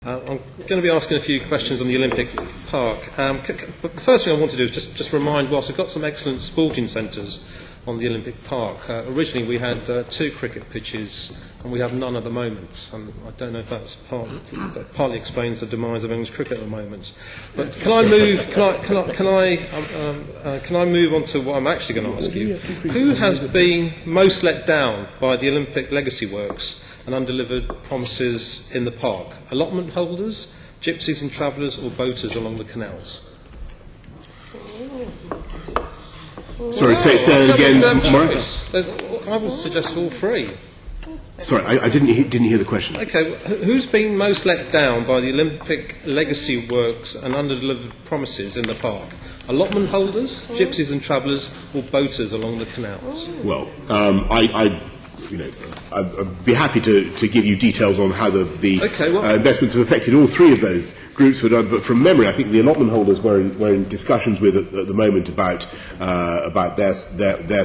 I'm going to be asking a few questions on the Olympic Park. But the first thing I want to do is just remind, whilst we've got some excellent sporting centres on the Olympic Park, originally we had 2 cricket pitches and we have none at the moment. And I don't know if that partly explains the demise of English cricket at the moment. But can I move on to what I'm actually going to ask you? Who has been most let down by the Olympic legacy works and undelivered promises in the park? Allotment holders, gypsies and travellers, or boaters along the canals? Sorry, say it again, Murad. I would suggest all 3. Sorry, I didn't hear the question. Okay, who's been most let down by the Olympic legacy works and undelivered promises in the park? Allotment holders, gypsies and travellers, or boaters along the canals? Well, I'd be happy to give you details on how the investments have affected all 3 of those groups. But from memory, I think the allotment holders were in discussions with at the moment about their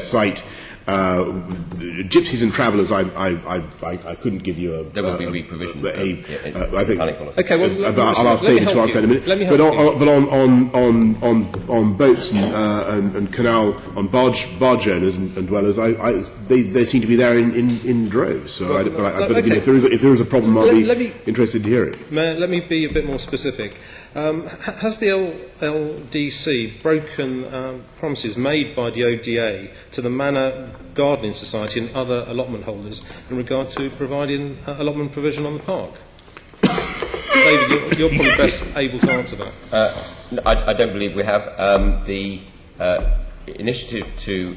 site. Gypsies and travellers, I couldn't give you a. There will be reprovision. I think. Okay, well, I'll ask David to answer in a minute. But on boats and canal, on barge owners and dwellers, they seem to be there in droves. So, if there is a problem, I'll be interested to hear it. Let me be a bit more specific. Has the LLDC broken promises made by the ODA to the Manor Gardening Society and other allotment holders in regard to providing allotment provision on the park? David, you're probably best able to answer that. I don't believe we have. The initiative to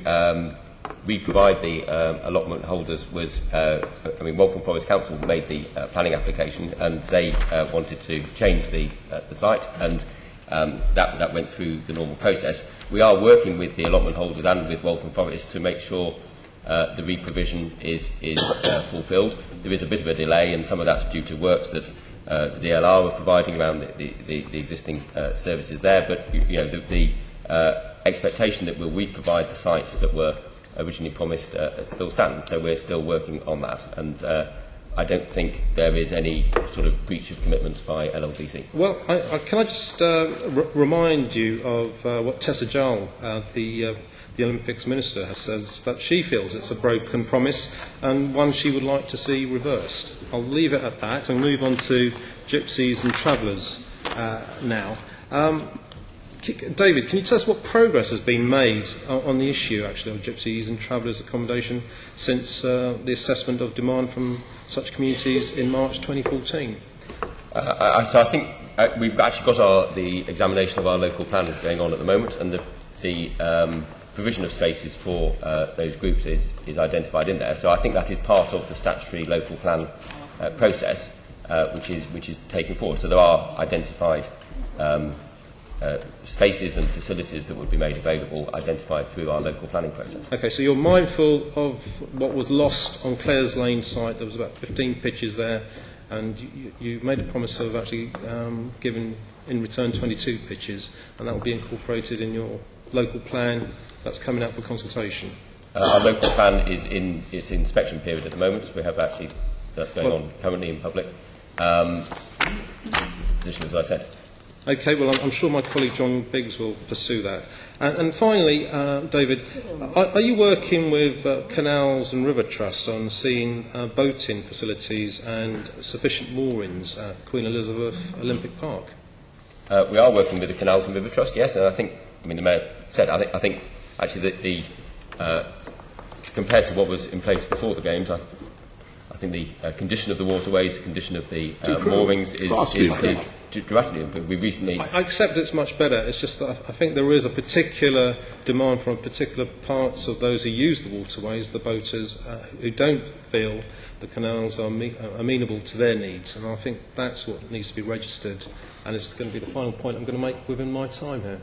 re-provide the allotment holders was, Waltham Forest Council made the planning application and they wanted to change the site, and that went through the normal process. We are working with the allotment holders and with Waltham Forest to make sure the re-provision is fulfilled. There is a bit of a delay, and some of that's due to works that the DLR were providing around the existing services there, but the expectation that we'll re-provide the sites that were originally promised still stands, so we're still working on that, and I don't think there is any sort of breach of commitments by LLDC. Well, can I just remind you of what Tessa Jal, the Olympics Minister, has said, that she feels it's a broken promise and one she would like to see reversed. I'll leave it at that and move on to gypsies and travellers now. David, can you tell us what progress has been made on the issue, actually, of gypsies and travellers accommodation since the assessment of demand from such communities in March 2014? So I think we've actually got the examination of our local plan going on at the moment, and the provision of spaces for those groups is identified in there. So I think that is part of the statutory local plan process, which is taken forward. So there are identified spaces and facilities that would be made available, identified through our local planning process. Okay, so you're mindful of what was lost on Clare's Lane site. There was about 15 pitches there, and you made a promise of actually giving in return 22 pitches, and that will be incorporated in your local plan that's coming out for consultation. Our local plan is in its inspection period at the moment, so we have actually that's going on currently in public. Position, as I said. Okay, well, I'm sure my colleague John Biggs will pursue that. And finally, David, are you working with Canals and River Trust on seeing boating facilities and sufficient moorings at Queen Elizabeth Olympic Park? We are working with the Canals and River Trust, yes, and I think, the Mayor said, I think actually the compared to what was in place before the Games, I think the condition of the waterways, the condition of the moorings is dramatically improved. We recently... I accept it's much better. It's just that I think there is a particular demand from particular parts of those who use the waterways, the boaters, who don't feel the canals are amenable to their needs. And I think that's what needs to be registered. And it's going to be the final point I'm going to make within my time here.